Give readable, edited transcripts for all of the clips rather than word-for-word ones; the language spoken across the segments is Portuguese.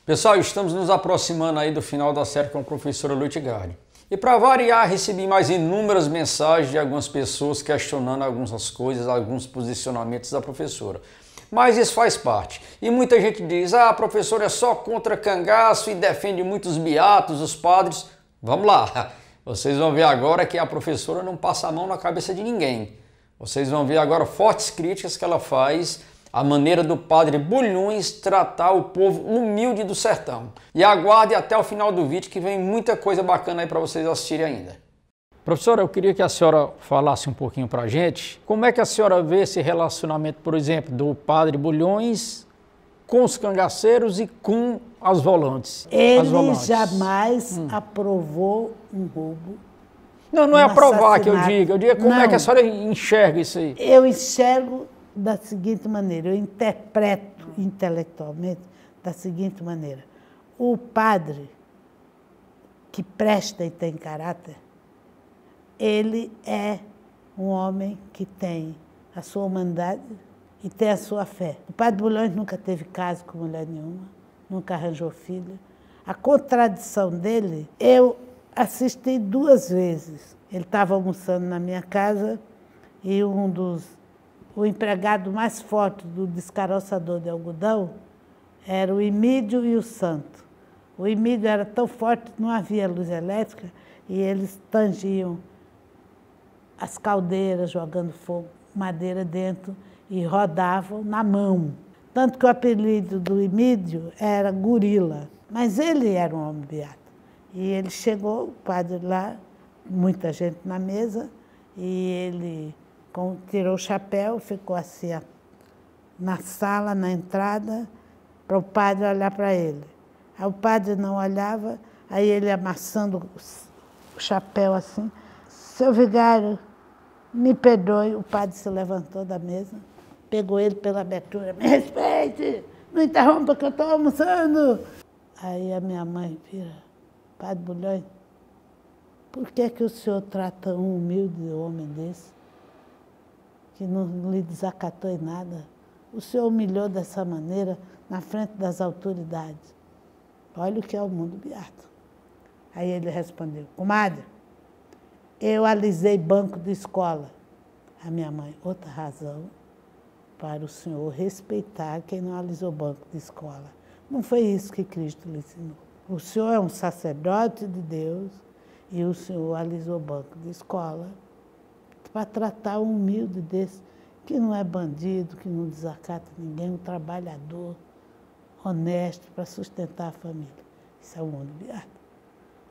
Pessoal, estamos nos aproximando aí do final da série com a professora Lutgarde. E para variar, recebi mais inúmeras mensagens de algumas pessoas questionando algumas coisas, alguns posicionamentos da professora. Mas isso faz parte. E muita gente diz, a professora é só contra cangaço e defende muitos beatos, os padres. Vamos lá, vocês vão ver agora que a professora não passa a mão na cabeça de ninguém. Vocês vão ver agora fortes críticas que ela faz à maneira do padre Bulhões tratar o povo humilde do sertão. E aguarde até o final do vídeo que vem muita coisa bacana aí para vocês assistirem ainda. Professora, eu queria que a senhora falasse um pouquinho para a gente como é que a senhora vê esse relacionamento, por exemplo, do padre Bulhões com os cangaceiros e com as volantes. Ele jamais aprovou um roubo. Não é aprovar que eu digo como é que a senhora enxerga isso aí. Eu enxergo da seguinte maneira, eu interpreto intelectualmente da seguinte maneira. O padre que presta e tem caráter, ele é um homem que tem a sua humanidade e tem a sua fé. O padre Bulhões nunca teve caso com mulher nenhuma, nunca arranjou filho. A contradição dele, eu assisti 2 vezes. Ele estava almoçando na minha casa e o empregado mais forte do descaroçador de algodão era o Emídio e o Santo. O Emídio era tão forte que não havia luz elétrica e eles tangiam as caldeiras, jogando fogo, madeira dentro e rodavam na mão. Tanto que o apelido do Emídio era Gorila, mas ele era um homem beato. E ele chegou, o padre lá, muita gente na mesa, e ele tirou o chapéu, ficou assim na sala, na entrada, para o padre olhar para ele. Aí o padre não olhava, aí ele amassando o chapéu assim, seu vigário, me perdoe. O padre se levantou da mesa, pegou ele pela abertura, me respeite, não interrompa que eu estou almoçando. Aí a minha mãe vira, padre Bulhões, por que o senhor trata um humilde homem desse? Que não lhe desacatou em nada. O senhor humilhou dessa maneira na frente das autoridades. Olha o que é o mundo beato. Aí ele respondeu, comadre, eu alisei banco de escola. A minha mãe, outra razão para o senhor respeitar quem não alisou banco de escola. Não foi isso que Cristo lhe ensinou. O senhor é um sacerdote de Deus e o senhor alisou banco de escola para tratar um humilde desse, que não é bandido, que não desacata ninguém, um trabalhador honesto para sustentar a família. Isso é o mundo beato.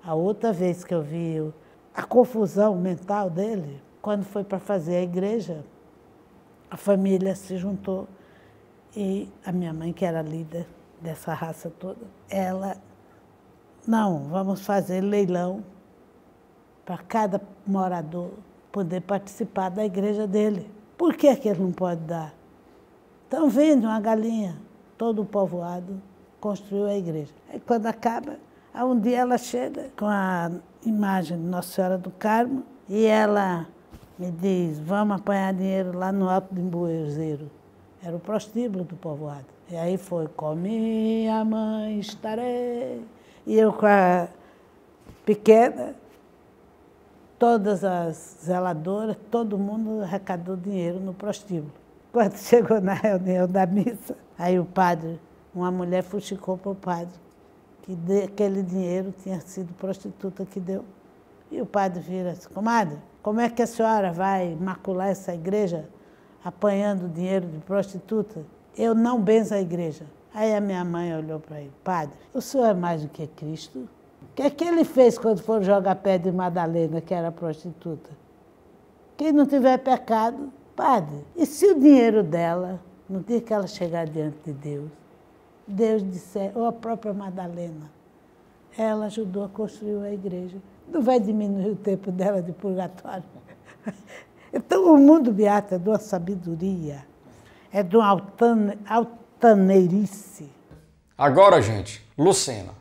A outra vez que eu vi a confusão mental dele, quando foi para fazer a igreja, a família se juntou e a minha mãe, que era líder dessa raça toda, ela, não, vamos fazer leilão para cada morador poder participar da igreja dele. Por que ele não pode dar? Então vende uma galinha. Todo o povoado construiu a igreja. Aí quando acaba, um dia ela chega com a imagem de Nossa Senhora do Carmo e ela me diz, vamos apanhar dinheiro lá no Alto de Embuezeiro. Era o prostíbulo do povoado. E aí foi, com minha mãe estarei. E eu com a pequena, todas as zeladoras, todo mundo arrecadou dinheiro no prostíbulo. Quando chegou na reunião da missa, aí o padre, uma mulher fuxicou para o padre, que aquele dinheiro tinha sido prostituta que deu. E o padre vira assim, comadre, como é que a senhora vai macular essa igreja apanhando dinheiro de prostituta? Eu não benzo a igreja. Aí a minha mãe olhou para ele, padre, o senhor é mais do que Cristo? O que ele fez quando foram jogar pedra em Madalena, que era prostituta? Quem não tiver pecado, padre. E se o dinheiro dela, no dia que ela chegar diante de Deus, Deus disser, ou a própria Madalena, ela ajudou a construir a igreja, não vai diminuir o tempo dela de purgatório? Então o mundo beato é de uma sabedoria, é de uma altaneirice. Agora, gente, Lucena.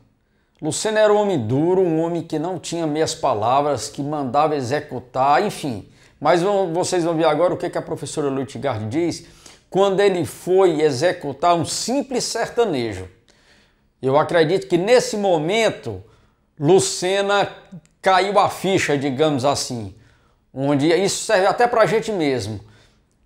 Lucena era um homem duro, um homem que não tinha meias palavras, que mandava executar, enfim. Mas vocês vão ver agora o que a professora Lutgarde diz quando ele foi executar um simples sertanejo. Eu acredito que nesse momento Lucena caiu a ficha, digamos assim, onde isso serve até para a gente mesmo,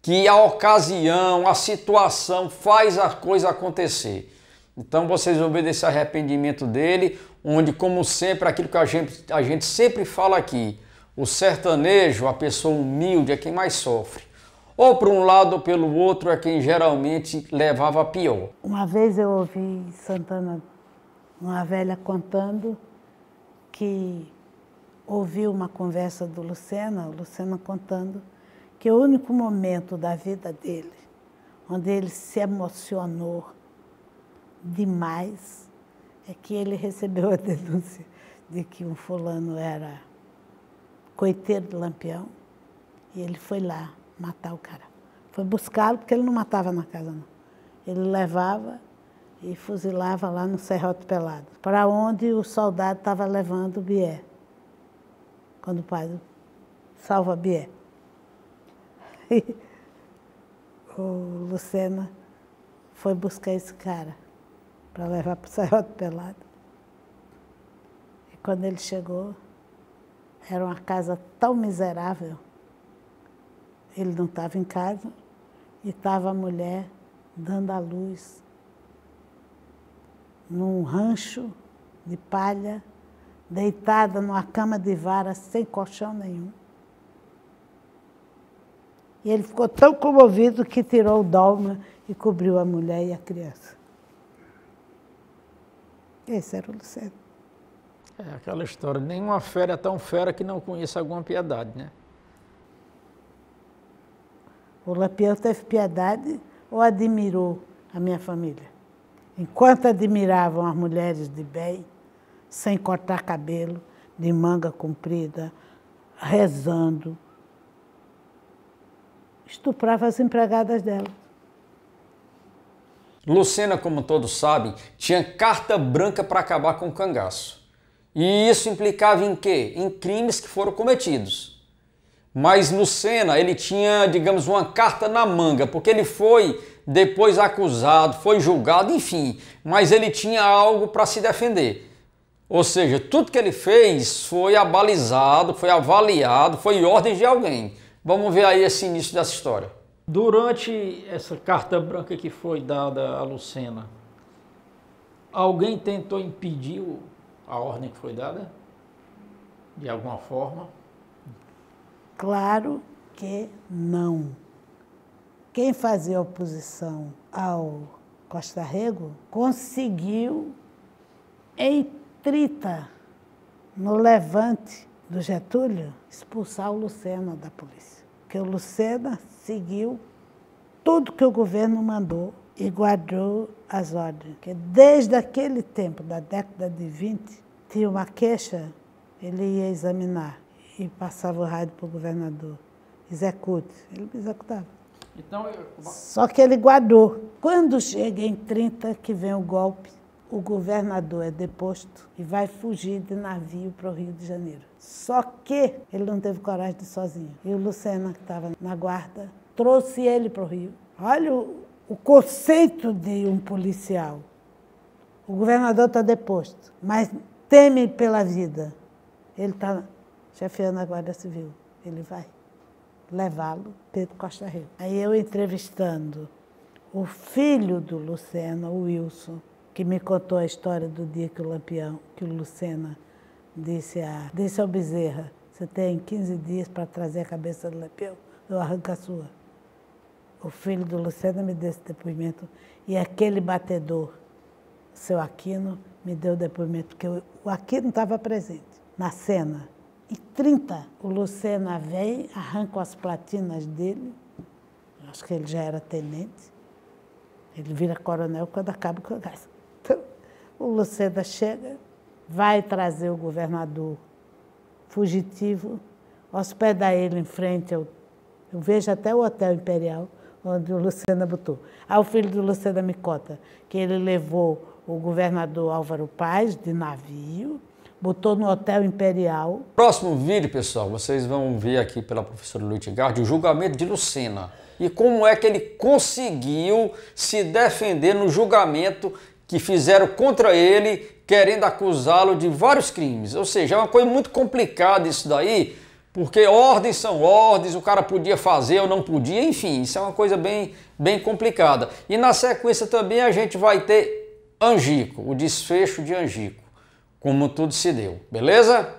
que a ocasião, a situação faz a coisa acontecer. Então vocês vão ver desse arrependimento dele, onde, como sempre, aquilo que a gente sempre fala aqui, o sertanejo, a pessoa humilde, é quem mais sofre. Ou por um lado ou pelo outro é quem geralmente levava a pior. Uma vez eu ouvi em Santana uma velha contando que ouviu uma conversa do Lucena contando que o único momento da vida dele, onde ele se emocionou demais, é que ele recebeu a denúncia de que um fulano era coiteiro de Lampião e ele foi lá matar o cara. Foi buscá-lo porque ele não matava na casa, não. Ele levava e fuzilava lá no Serrote Pelado, para onde o soldado estava levando o Bié, quando o pai salva Bié. E o Lucena foi buscar esse cara para levar para o Serrote Pelado. E quando ele chegou, era uma casa tão miserável. Ele não estava em casa e estava a mulher dando à luz num rancho de palha, deitada numa cama de vara, sem colchão nenhum. E ele ficou tão comovido que tirou o dólma e cobriu a mulher e a criança. Esse era o Lucena. É aquela história, nenhuma fera é tão fera que não conheça alguma piedade, né? O Lampião teve piedade ou admirou a minha família? Enquanto admiravam as mulheres de bem, sem cortar cabelo, de manga comprida, rezando, estuprava as empregadas dela. Lucena, como todos sabem, tinha carta branca para acabar com o cangaço. E isso implicava em quê? Em crimes que foram cometidos. Mas Lucena, ele tinha, digamos, uma carta na manga, porque ele foi depois acusado, foi julgado, enfim, mas ele tinha algo para se defender. Ou seja, tudo que ele fez foi abalizado, foi avaliado, foi ordem de alguém. Vamos ver aí esse início dessa história. Durante essa carta branca que foi dada a Lucena, alguém tentou impedir a ordem que foi dada? De alguma forma? Claro que não. Quem fazia oposição ao Costa Rego conseguiu, em 30, no levante do Getúlio, expulsar o Lucena da polícia. Porque o Lucena seguiu tudo que o governo mandou e guardou as ordens. Porque desde aquele tempo, da década de 20, tinha uma queixa, ele ia examinar e passava o rádio para o governador. Execute. Ele executava. Então, Só que ele guardou. Quando chega em 30, que vem o golpe, o governador é deposto e vai fugir de navio para o Rio de Janeiro. Só que ele não teve coragem de ir sozinho. E o Lucena, que estava na guarda, trouxe ele para o Rio. Olha o conceito de um policial. O governador está deposto, mas teme pela vida. Ele está chefiando a Guarda Civil. Ele vai levá-lo, Pedro Costa Rego. Aí eu entrevistando o filho do Lucena, o Wilson, que me contou a história do dia que o Lucena disse ao Bezerra, você tem 15 dias para trazer a cabeça do Lampião, eu arranco a sua. O filho do Lucena me deu esse depoimento e aquele batedor, seu Aquino, me deu o depoimento, porque o Aquino estava presente na cena. E 30, o Lucena vem, arranca as platinas dele, acho que ele já era tenente, ele vira coronel quando acaba o cangaço. Então, o Lucena chega, vai trazer o governador fugitivo, hospeda ele em frente eu vejo até o Hotel Imperial, onde o Lucena botou. Aí o filho do Lucena me conta que ele levou o governador Álvaro Paz de navio, botou no Hotel Imperial. Próximo vídeo, pessoal, vocês vão ver aqui pela professora Lutgard o julgamento de Lucena e como é que ele conseguiu se defender no julgamento que fizeram contra ele, querendo acusá-lo de vários crimes. Ou seja, é uma coisa muito complicada isso daí, porque ordens são ordens, o cara podia fazer ou não podia, enfim, isso é uma coisa bem complicada. E na sequência também a gente vai ter Angico, o desfecho de Angico, como tudo se deu, beleza?